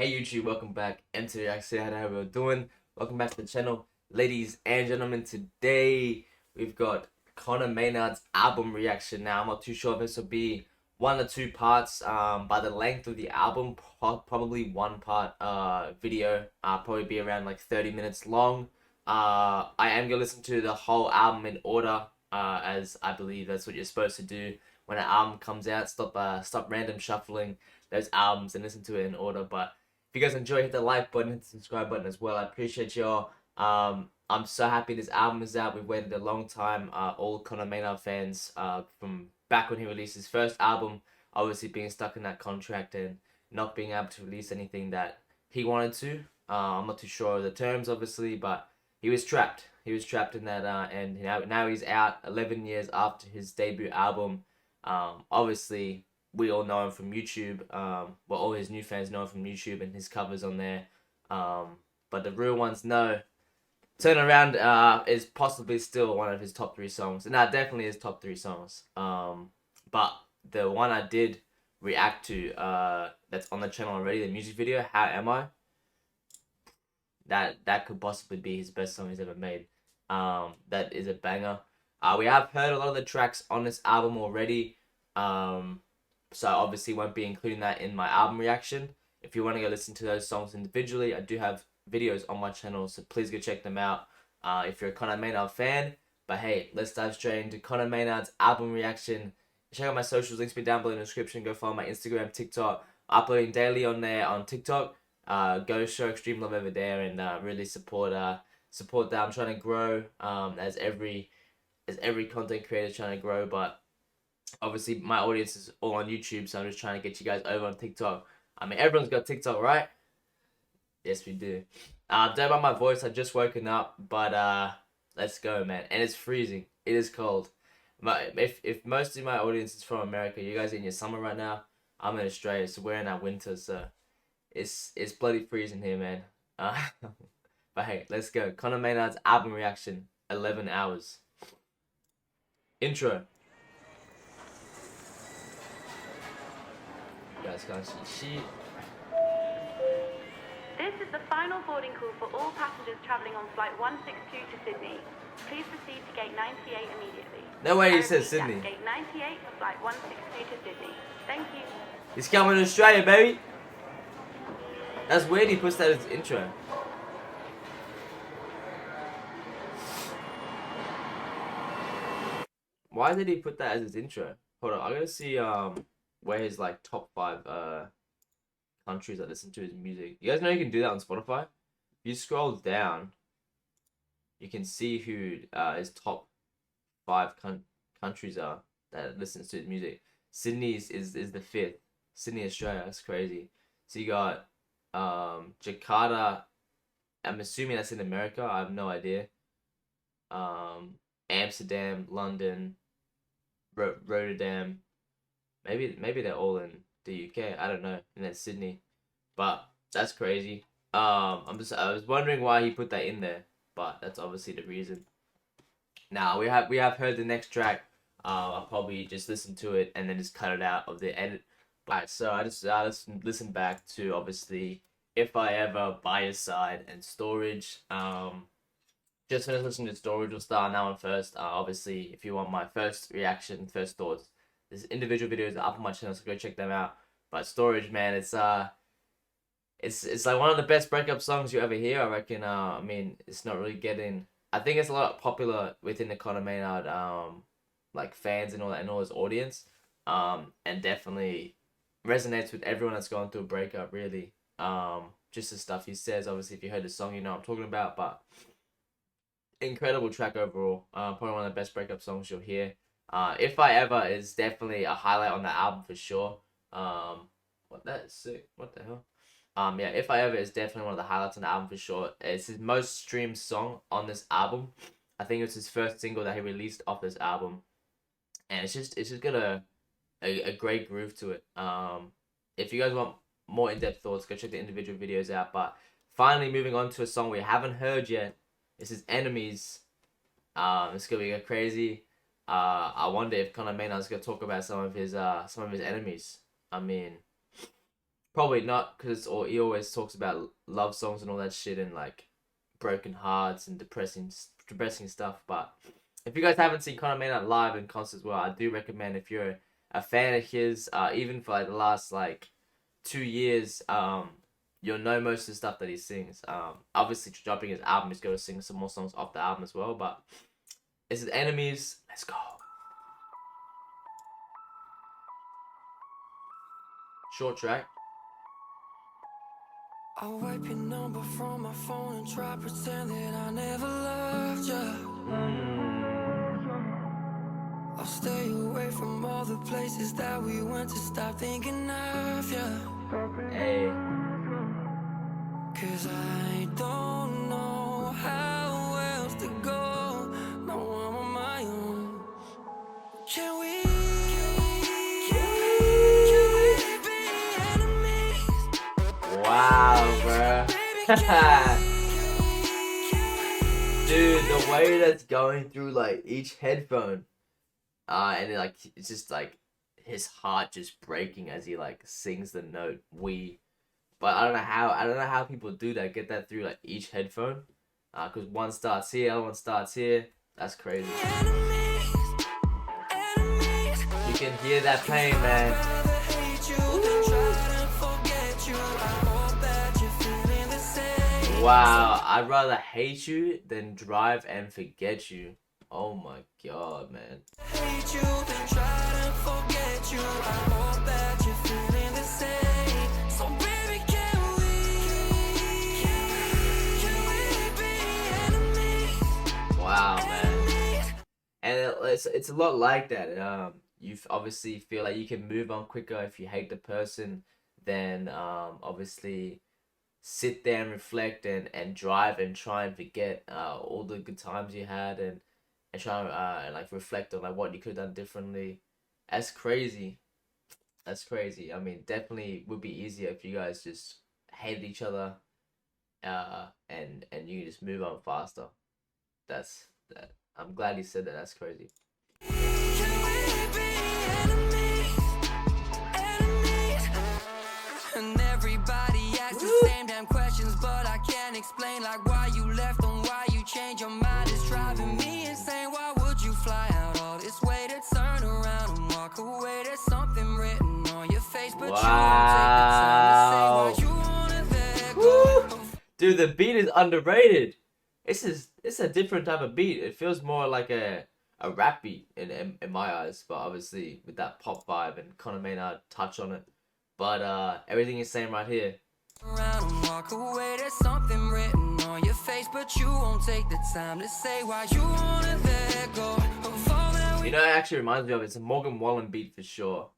Hey YouTube, welcome back. And today I say how we're doing. Welcome back to the channel. Ladies and gentlemen, today we've got Conor Maynard's album reaction. Now I'm not too sure if this will be one or two parts. By the length of the album, probably one part video. Probably be around like 30 minutes long. I am gonna listen to the whole album in order, as I believe that's what you're supposed to do when an album comes out. Stop random shuffling those albums and listen to it in order. But if you guys enjoy, hit the like button, hit the subscribe button as well. I appreciate y'all. I'm so happy this album is out. We've waited a long time. All Conor Maynard fans, from back when he released his first album, obviously being stuck in that contract and not being able to release anything that he wanted to. I'm not too sure of the terms, obviously, but he was trapped. He was trapped in that, and now he's out 11 years after his debut album. Obviously, we all know him from YouTube. Well, all his new fans know him from YouTube and his covers on there. But the real ones know Turn Around is possibly still one of his top three songs. And that definitely is top three songs. But the one I did react to, that's on the channel already, the music video, How Am I? That could possibly be his best song he's ever made. That is a banger. We have heard a lot of the tracks on this album already. So obviously won't be including that in my album reaction. If you want to go listen to those songs individually, I do have videos on my channel, so please go check them out if you're a Conor Maynard fan. But hey, let's dive straight into Conor Maynard's album reaction. Check out my socials, links be down below in the description. Go follow my Instagram, TikTok. Uploading daily on there on TikTok. Go show extreme love over there and really support that. I'm trying to grow as every content creator trying to grow, but obviously my audience is all on YouTube, so I'm just trying to get you guys over on TikTok. I mean, everyone's got TikTok, right? Yes, we do. Don't mind my voice, I've just woken up, but let's go, man. And it's freezing. It is cold. But if most of my audience is from America, you guys in your summer right now. I'm in Australia, so we're in our winter, so it's bloody freezing here, man. But hey, let's go. Conor Maynard's album reaction, 11 hours. Intro. You guys can't see sheet. This is the final boarding call for all passengers travelling on flight 162 to Sydney. Please proceed to gate 98 immediately. No way he says Sydney. Gate 98 for flight 162 to Sydney. Thank you. He's coming to Australia, baby. That's weird he puts that as intro. Why did he put that as his intro? Hold on, I gotta see where his like top 5 countries I listen to his music. You guys know you can do that on Spotify? If you scroll down, you can see who his top 5 countries are that listens to his music. Sydney is the 5th. Sydney, Australia. That's crazy. So you got Jakarta. I'm assuming that's in America. I have no idea. Amsterdam, London, Rotterdam. Maybe they're all in the UK. I don't know. And then Sydney, but that's crazy. I was wondering why he put that in there, but that's obviously the reason. Now we have heard the next track. I'll probably just listen to it and then just cut it out of the edit. But so I just listen back to obviously If I Ever, By Your Side, and Storage. Just finished listening to Storage. We'll start now on first. Obviously, if you want my first reaction, first thoughts, there's individual videos up on my channel, so go check them out. But Storage, man, it's like one of the best breakup songs you ever hear, I reckon. I mean, it's not really getting. I think it's a lot popular within the Conor Maynard like fans and all that and all his audience. And definitely resonates with everyone that's going through a breakup. Really, just the stuff he says. Obviously, if you heard the song, you know what I'm talking about. But incredible track overall. Probably one of the best breakup songs you'll hear. If I Ever is definitely a highlight on the album for sure. What, that's sick. What the hell? Yeah, If I Ever is definitely one of the highlights on the album for sure. It's his most streamed song on this album. I think it was his first single that he released off this album. And it's just got a great groove to it. If you guys want more in-depth thoughts, go check the individual videos out. But finally moving on to a song we haven't heard yet. This is Enemies. It's gonna be crazy. I wonder if Conor Maynard's gonna talk about some of his enemies. I mean, Probably not, because or he always talks about love songs and all that shit and like broken hearts and depressing stuff. But if you guys haven't seen Conor Maynard live in concert as well, I do recommend if you're a fan of his, even for like the last like 2 years, you'll know most of the stuff that he sings. Obviously dropping his album, he's going to sing some more songs off the album as well. But this is Enemies. Let's go. Short track. I'll wipe your number from my phone and try pretend that I never loved you. I'll stay away from all the places that we went to stop thinking of you. Hey. Cause I don't know how else to go. No, I'm on my own. Can we be enemies? Wow, bruh. Dude, the way that's going through like each headphone, and like it's just like his heart just breaking as he like sings the note "we." But I don't know how people do that. Get that through like each headphone, cause one starts here, other one starts here. That's crazy. You can hear that pain, man. Wow, I'd rather hate you than drive and forget you. Oh my god, man. Hate you, then try to forget you. I hope that you're feeling the same. So baby, can we be enemies? Wow, man. And it's a lot like that. You obviously feel like you can move on quicker if you hate the person, then obviously sit there and reflect and drive and try and forget all the good times you had and try and like reflect on like what you could have done differently. That's crazy. That's crazy. I mean, definitely would be easier if you guys just hated each other and you just move on faster. That's that. I'm glad he said that. That's crazy. And everybody asks the same damn questions, but I can't explain like why you left and why you changed your mind. It's driving me insane. Why would you fly out all this way to turn around and walk away? There's something written on your face, but wow. you don't take the time to say why you wanna let go. Dude, the beat is underrated. It's a different type of beat. It feels more like a rap beat in my eyes, but obviously with that pop vibe and Conor Maynard touch on it. But everything he's saying right here. Around and walk away, there's something written on your face, but you won't take the time to say why you wanna let go of all that we. You know, it actually reminds me of it's a Morgan Wallen beat for sure.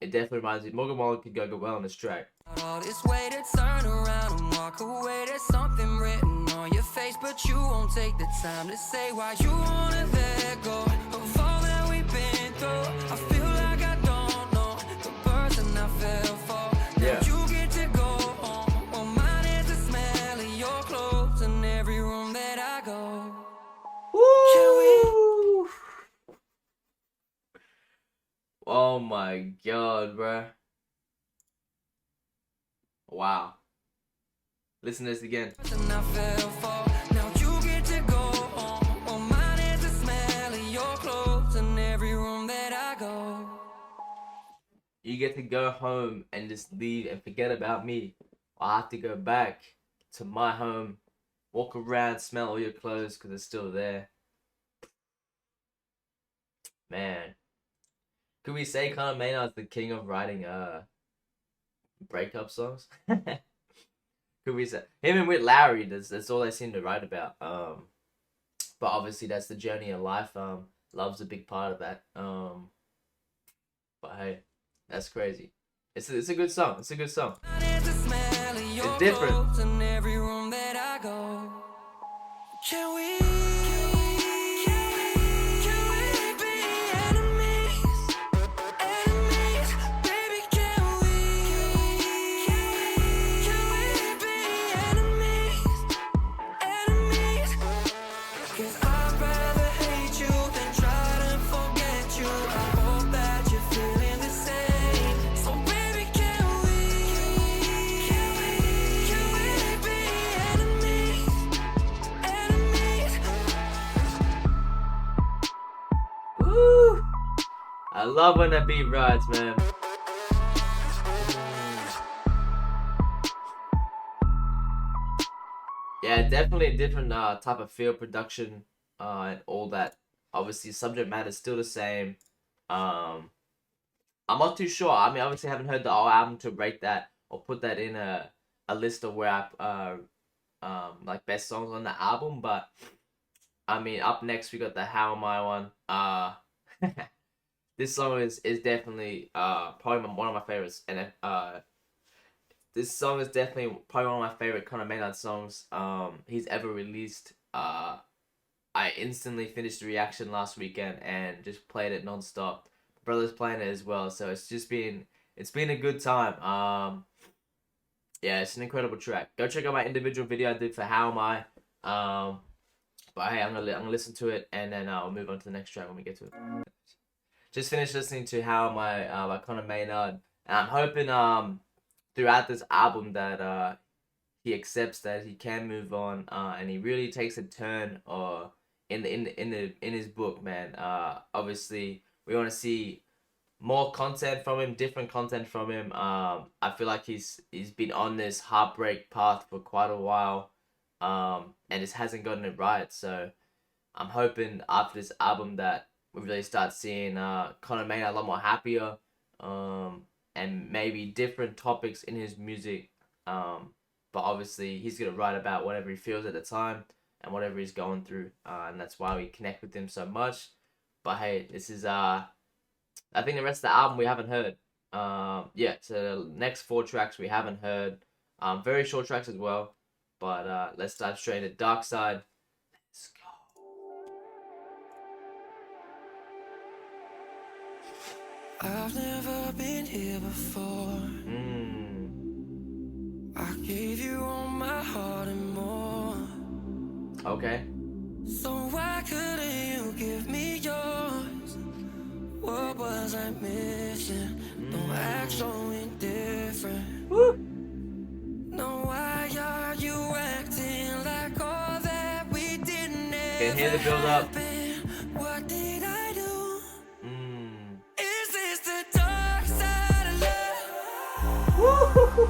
It definitely reminds me. Morgan Wallen could go well on this track. All this way to turn around and walk away, there's something written on your face, but you won't take the time to say why you wanna let go of all that we've been through. I feel like I don't know the person I fell for. Yeah. Now you get to go home. Well, mine is the smell of your clothes in every room that I go. Woo! Oh my god, bruh. Wow. Listen to this again. And I fell for. Now you get to go home. Well, mine is the smell of your clothes in every room that I go. You get to go home and just leave and forget about me. I have to go back to my home, walk around, smell all your clothes because it's still there. Man. Could we say Conor Maynard's the king of writing breakup songs? Could we say him and Whit Lowry? That's all they seem to write about. But obviously that's the journey of life. Love's a big part of that. But hey, that's crazy. It's a good song. It's a good song. It's different. In every room that I go. Can we be enemies? Enemies, baby, can we be enemies? Enemies, 'cause I'd rather hate you than try to forget you. I hope that you're feeling the same. So baby, can we I love when that beat rides, man. Yeah, definitely a different type of field production and all that. Obviously, subject matter is still the same. I'm not too sure. I mean, obviously, I haven't heard the whole album to rate that or put that in a list of where I like best songs on the album. But I mean, up next we got the How Am I one. This song is definitely probably one of my favorites, and this song is definitely probably one of my favorite Conor Maynard songs he's ever released. I instantly finished the reaction last weekend and just played it non-stop. Brother's playing it as well, so it's been a good time. Yeah, it's an incredible track. Go check out my individual video I did for How Am I. But hey, I'm gonna listen to it and then I'll move on to the next track when we get to it. Just finished listening to How Am I by Conor Maynard, and I'm hoping throughout this album that he accepts that he can move on and he really takes a turn in his book, man. Obviously we want to see more content from him, different content from him. I feel like he's been on this heartbreak path for quite a while, and just hasn't gotten it right. So I'm hoping after this album that we really start seeing Conor Maynard a lot more happier, and maybe different topics in his music. But obviously he's gonna write about whatever he feels at the time and whatever he's going through, and that's why we connect with him so much. But hey, this is I think the rest of the album we haven't heard. Yeah, so the next 4 tracks we haven't heard. Very short tracks as well. But let's dive straight into Dark Side. Let's go. I've never been here before. I gave you all my heart and more. Okay. So why couldn't you give me yours? What was I missing? Don't act so indifferent. Woo. No, why are you acting like all that we didn't ever Can hear the build up. What did I do? Is this the dark side of love? Woo.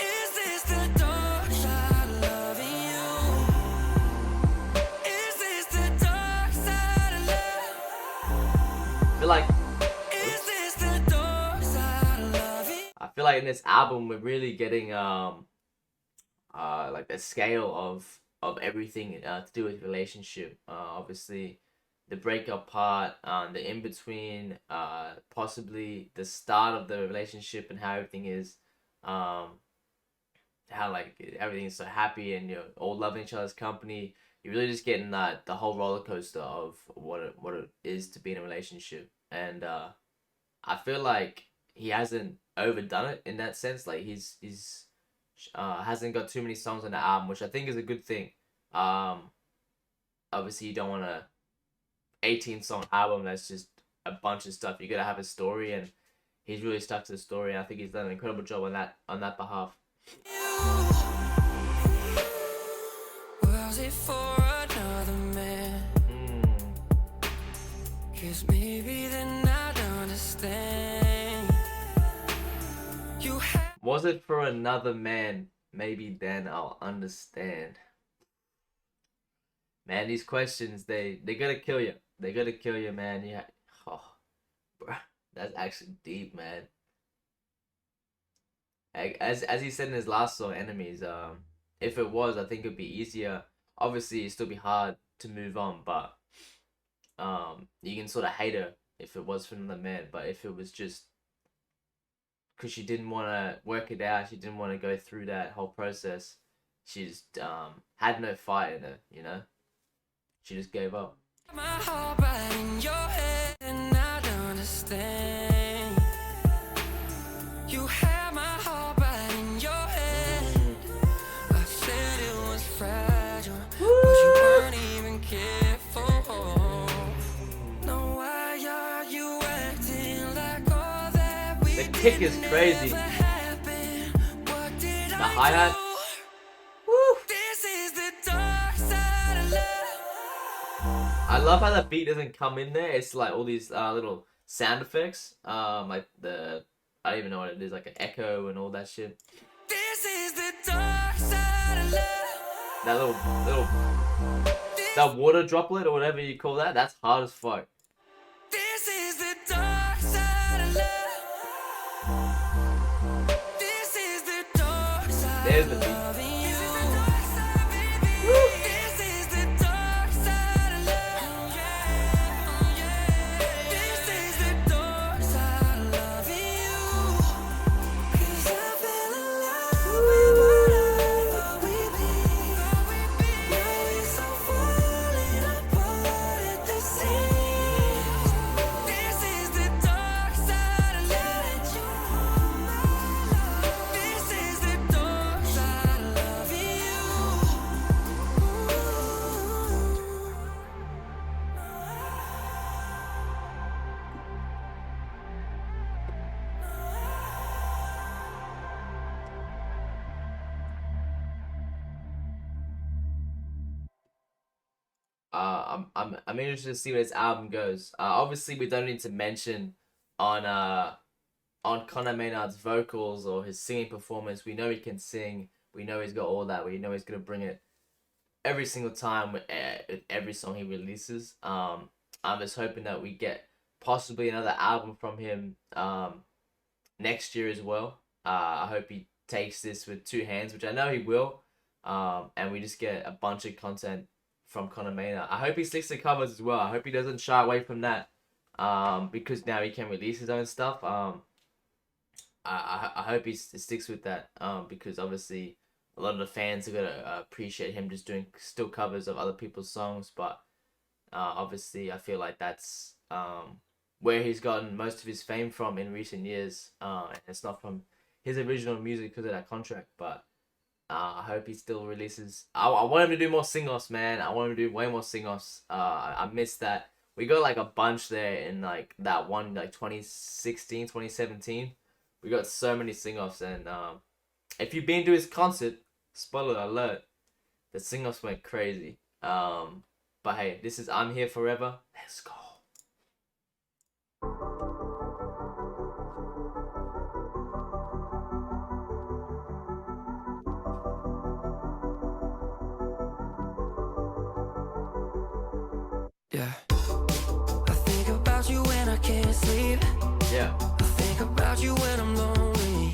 Is this the dark side of loving you? Is this the dark side of love? I feel like Is this the dark side of loving? I feel like in this album we're really getting like the scale of everything to do with relationship. Obviously the breakup part, the in between, possibly the start of the relationship and how everything is, how like everything is so happy and you're all loving each other's company. You're really just getting the whole roller coaster of what it is to be in a relationship. And I feel like he hasn't overdone it in that sense. Like he's hasn't got too many songs on the album, which I think is a good thing. Obviously you don't want a 18-song album that's just a bunch of stuff. You gotta have a story, and he's really stuck to the story, and I think he's done an incredible job on that behalf. Was it for another man? 'Cause maybe then I'd understand. You had Was it for another man? Maybe then I'll understand. Man, these questions, they gotta kill you. They gotta kill you, man. Yeah. Oh, bro, that's actually deep, man. As he said in his last song, Enemies, if it was, I think it'd be easier. Obviously, it'd still be hard to move on, but you can sort of hate her if it was for another man. But if it was just because she didn't want to work it out, she didn't want to go through that whole process, she just had no fight in her, you know? She just gave up. my heart right in your head and I'd understand. You had my heart right in your head. I said it was fragile, but you weren't even careful. No, why are you acting like all that we The kick is crazy. The hi-hat. This is the dark side of love. I love how the beat doesn't come in there. It's like all these little sound effects. Like I don't even know what it is, like an echo and all that shit. This is the dark side of love. That little that water droplet or whatever you call that, that's hard as fuck. This is the dark side of love. This is the dark side. There's the beat. This is the dark side of love. This is the dark side of loving you. 'Cause I fell in love with what I thought we'd be. Now it's all falling apart at the seams. This is the dark side of love. This is the dark side of loving you. I'm interested to see where this album goes. Obviously we don't need to mention on Conor Maynard's vocals or his singing performance. We know he can sing. We know he's got all that. We know he's gonna bring it every single time with every song he releases. I'm just hoping that we get possibly another album from him next year as well. I hope he takes this with two hands, which I know he will. And we just get a bunch of content from Conor Maynard. I hope he sticks to covers as well. I hope he doesn't shy away from that. Because now he can release his own stuff. I hope he sticks with that. Because obviously a lot of the fans are gonna appreciate him just doing still covers of other people's songs. But obviously I feel like that's where he's gotten most of his fame from in recent years. And it's not from his original music because of that contract. But I hope he still releases. I want him to do more sing-offs, man. I want him to do way more sing-offs. I missed that. We got like a bunch there in like that one, like 2016, 2017. We got so many sing-offs, and if you've been to his concert, spoiler alert, the sing-offs went crazy. But hey, this is I'm Here Forever. Let's go. Yeah. I think about you when I can't sleep. Yeah. I think about you when I'm lonely.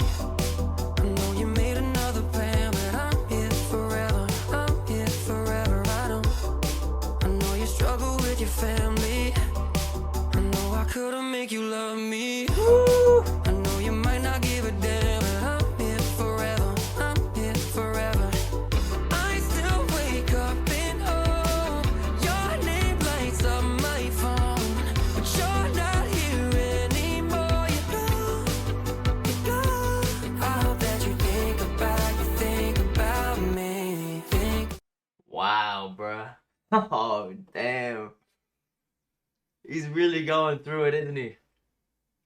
I know you made another plan, but I'm here forever. I'm here forever. I know you struggle with your family. I know I couldn't make you love me. I know you might not give a damn, but I'm here forever. I'm here forever. I still wake up and oh, your name lights up my phone, but you're not here anymore. You're gone. I hope that you think about me. Wow, bruh. Oh, damn. He's really going through it, isn't he?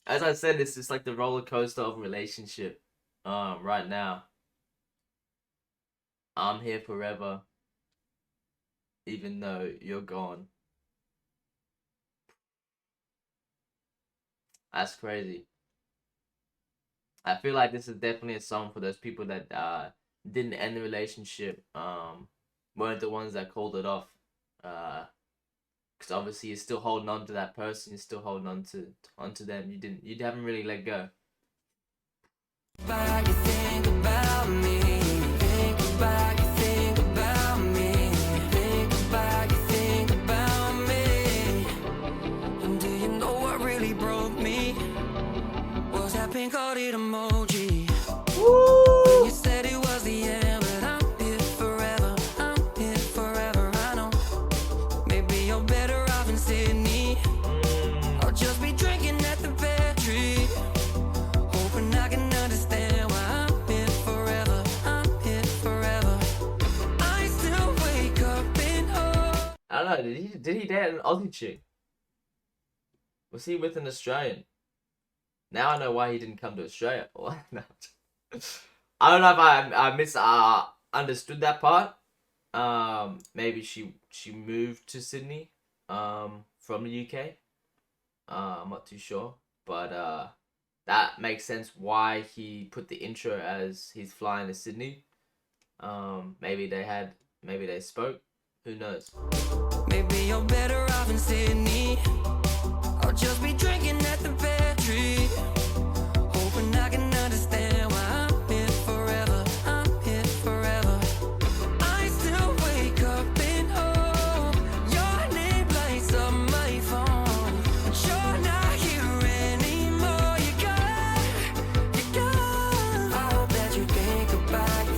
As I said, it's just like the roller coaster of a relationship. Right now. I'm here forever, even though you're gone. That's crazy. I feel like this is definitely a song for those people that didn't end the relationship. Weren't the ones that called it off. Because obviously you're still holding on to that person. You're still holding onto them. You haven't really let go. You think about me. Think about you think about me. Think about you think about me. And do you know what really broke me? Was that pink-hearted emoji. When you said it was the end, but I'm here forever. I'm here forever. I know. Maybe you're better off in Sydney. I'll just be drinking at the pantry, hoping I can understand why I'm here forever. I'm here forever. I still wake up in hope. I don't know. Did he date an Aussie chick? Was he with an Australian? Now I know why he didn't come to Australia. No. I don't know if I understood that part. Maybe she moved to Sydney from the UK. I'm not too sure, but that makes sense why he put the intro as he's flying to Sydney. Maybe they spoke. Who knows? Maybe you're better off in Sydney. I'll just be drinking at the Battery, hoping I can understand why I'm here forever. I'm here forever. I still wake up and hope your name lights up my phone. But you're not here anymore. You're gone. I hope that you think about me.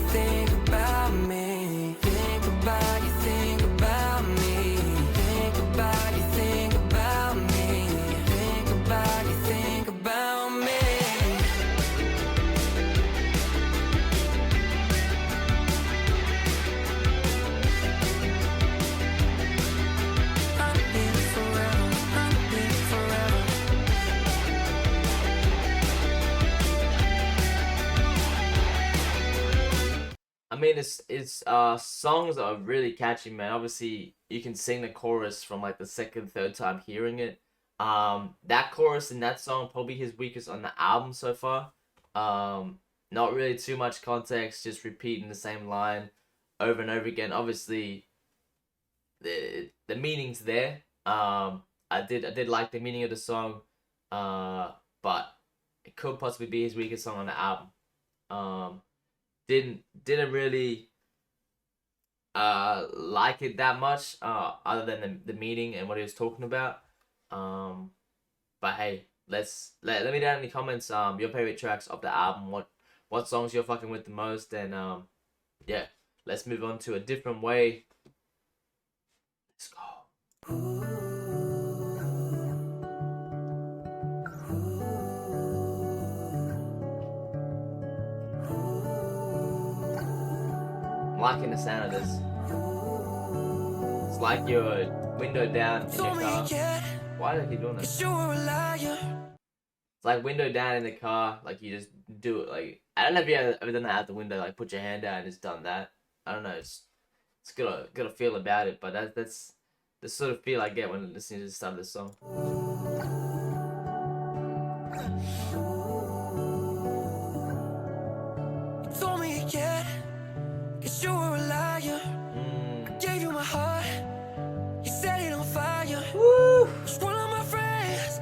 Think about you, think about me. Think about you, think about me. Think about you, think about me. I'm here forever. I'm here forever. I mean, it's songs are really catchy, man. Obviously, you can sing the chorus from like the second, third time hearing it. That chorus in that song probably his weakest on the album so far. Not really too much context, just repeating the same line over and over again. Obviously, the meaning's there. I did like the meaning of the song, but it could possibly be his weakest song on the album. Didn't really like it that much, other than the meaning and what he was talking about. But hey, let me down in the comments your favorite tracks of the album, what songs you're fucking with the most, and yeah, let's move on to a different way. Let's go. I'm liking the sound of this. It's like your window down in your car. Why did he doing that? It's like window down in the car, like you just do it. Like, I don't know if you ever done that out the window, like put your hand out and just done that. I don't know. It's got a feel about it, but that's the sort of feel I get when listening to the start of this song. You told me again, 'cause you were a liar. I gave you my heart, you set it on fire. Just one of my friends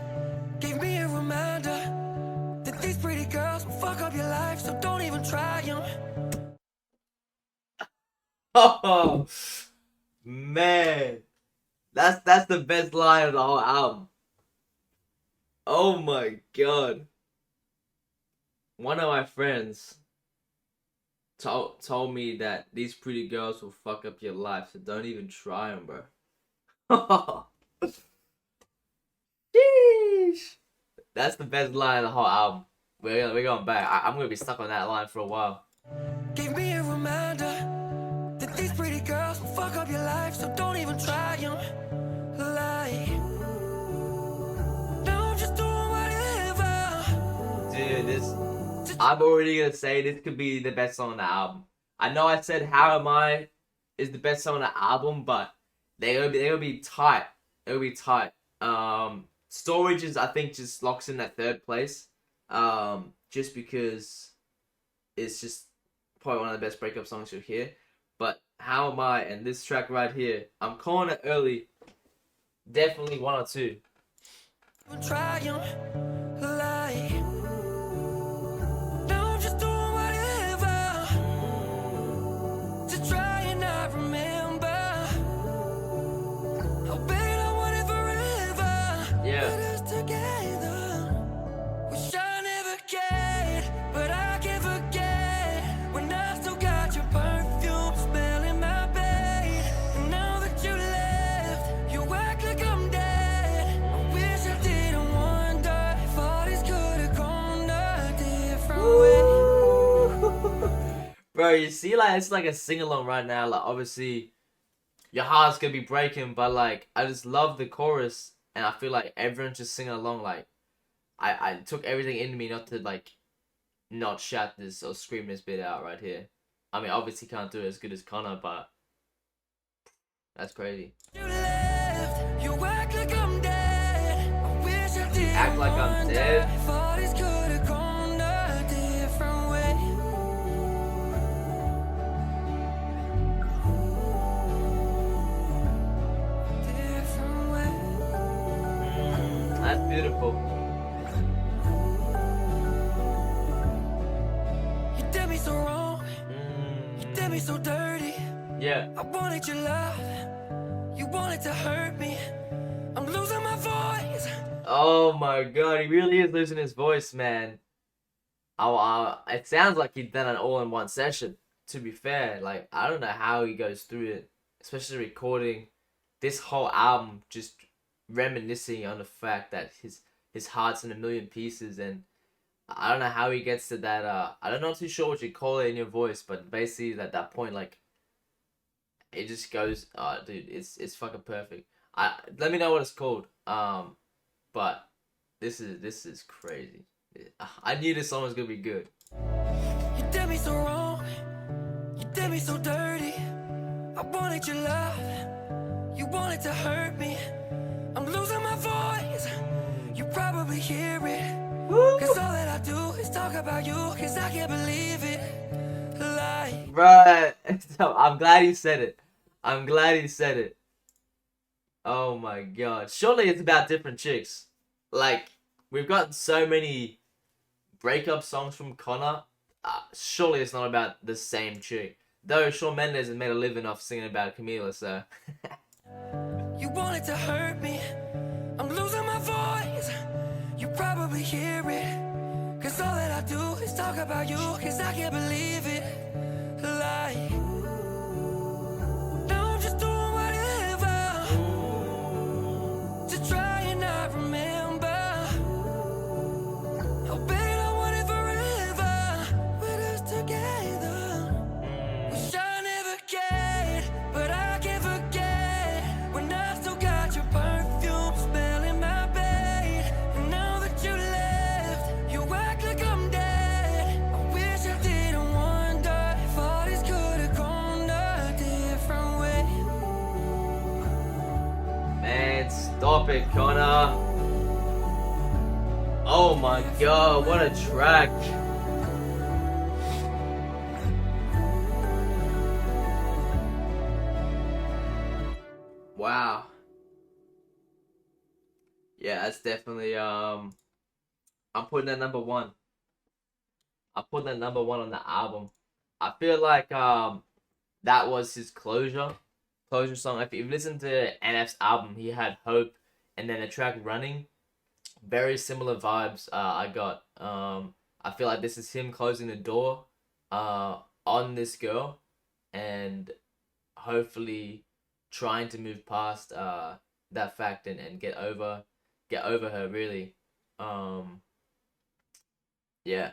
gave me a reminder that these pretty girls will fuck up your life, so don't even try them. Oh man, that's the best line of the whole album. Oh my god. One of my friends told me that these pretty girls will fuck up your life, so don't even try them, bro. Sheesh. That's the best line of the whole album. We're going back. I'm gonna be stuck on that line for a while. Gave me a reminder that these pretty girls will fuck up your life, so don't even try them. Like, now I'm just doing whatever. Dude, I'm already gonna say this could be the best song on the album. I know I said How Am I is the best song on the album, but they're gonna be tight. It'll be tight. Storage is, I think, just locks in that third place. Just because it's just probably one of the best breakup songs you'll hear. But How Am I and this track right here, I'm calling it early. Definitely 1 or 2. Try 'em, like, now I'm just doing whatever to try and not remember how bad I want it forever. Yeah. Put us together. Wish I never cared, but I can't forget when I still got your perfume smelling my bed. And now that you left, you act like I'm dead. I wish I didn't wonder if all this could have gone a different way. Bro, you see, like, it's like a sing-along right now. Like, obviously, your heart's gonna be breaking, but, like, I just love the chorus, and I feel like everyone's just singing along. Like, I took everything in me not to, like, not shout this or scream this bit out right here. I mean, obviously can't do it as good as Conor, but that's crazy. You left, you act like I'm dead. I wish I Act Like I'm Dead. Thought this could have gone a different way. Different way. That's beautiful. You did me so wrong. You did me so dirty. Yeah. I wanted your love. You wanted to hurt me. I'm losing my voice. Oh my god, he really is losing his voice, man. It sounds like he'd done it all in one session. To be fair, like I don't know how he goes through it, especially recording this whole album, just reminiscing on the fact that his heart's in a million pieces, and I don't know how he gets to that. I'm not too sure what you call it in your voice, but basically at that point, like it just goes. Dude, it's fucking perfect. Let me know what it's called. But this is crazy. I knew this song was gonna be good. You did me so wrong. You did me so dirty. I wanted your love. You wanted to hurt me. I'm losing my voice. You probably hear it. Cause all that I do is talk about you. Cause I can't believe it. Like, Bruh, I'm glad he said it. I'm glad he said it. Oh my god. Surely it's about different chicks. Like, we've got so many breakup songs from Conor. Surely it's not about the same chick. Though Shawn Mendes has made a living off singing about Camila, so. you wanted to hurt me. I'm losing my voice. You probably hear it. Cause all that I do is talk about you. Cause I can't believe it. Like, now I'm just doing whatever to try and not remember how bad I want it forever with us together. Wish I never cared, but I can't forget when I still got your perfume smelling my bed. And now that you left, you act like I'm dead. I wish I didn't wonder if all this could have gone a different way. Man, stop it, Conor. Oh my god, what a track. Wow. Yeah, that's definitely I'm putting that number one. I'm putting that number one on the album. I feel like that was his closure song. If you listen to NF's album, he had Hope and then the track Running. Very similar vibes I got. I feel like this is him closing the door on this girl and hopefully trying to move past that fact and get over her really. Yeah,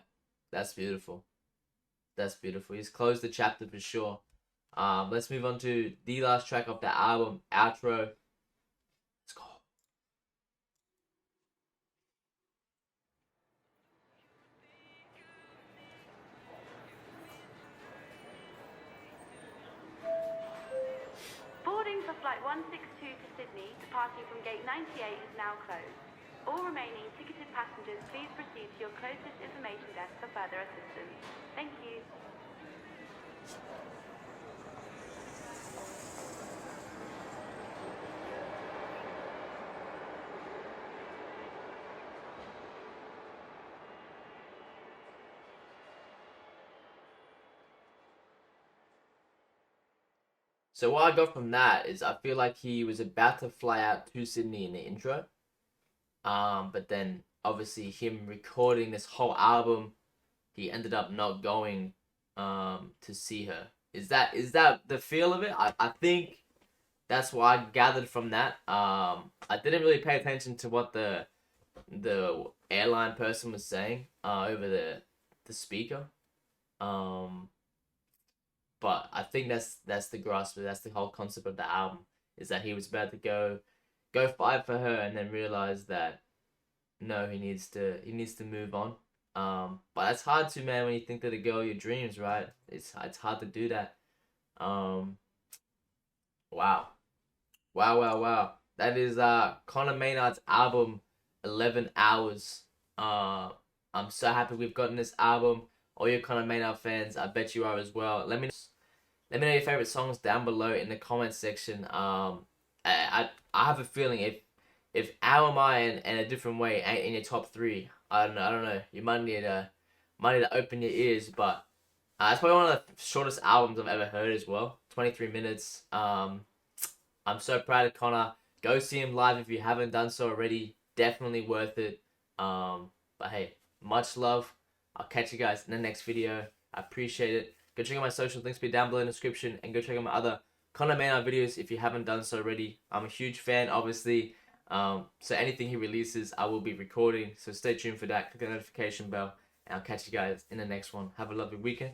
that's beautiful. That's beautiful. He's closed the chapter for sure. Let's move on to the last track of the album, Outro. Let's go. Boarding for flight 162 to Sydney, departing from gate 98, is now closed. All remaining ticketed passengers, please proceed to your closest information desk for further assistance. Thank you. So what I got from that is I feel like he was about to fly out to Sydney in the intro. But then obviously him recording this whole album, he ended up not going to see her. Is that the feel of it? I think that's what I gathered from that. I didn't really pay attention to what the airline person was saying over the speaker. But I think that's the grasp of it. That's the whole concept of the album, is that he was about to go fight for her and then realize that no, he needs to move on. But it's hard to, man, when you think of the girl of your dreams, right? It's hard to do that. Wow. That is Conor Maynard's album 11 hours. I'm so happy we've gotten this album. All your Conor Maynard fans, I bet you are as well. Let me know your favorite songs down below in the comment section. I have a feeling if How Am I and A Different Way ain't in your top three, I don't know. You might need to open your ears, but it's probably one of the shortest albums I've ever heard as well. 23 minutes. I'm so proud of Conor. Go see him live if you haven't done so already. Definitely worth it. But hey, much love. I'll catch you guys in the next video. I appreciate it. Go check out my social links be down below in the description, and go check out my other Conor Maynard videos if you haven't done so already. I'm a huge fan, obviously. So anything he releases, I will be recording. So stay tuned for that. Click the notification bell, and I'll catch you guys in the next one. Have a lovely weekend.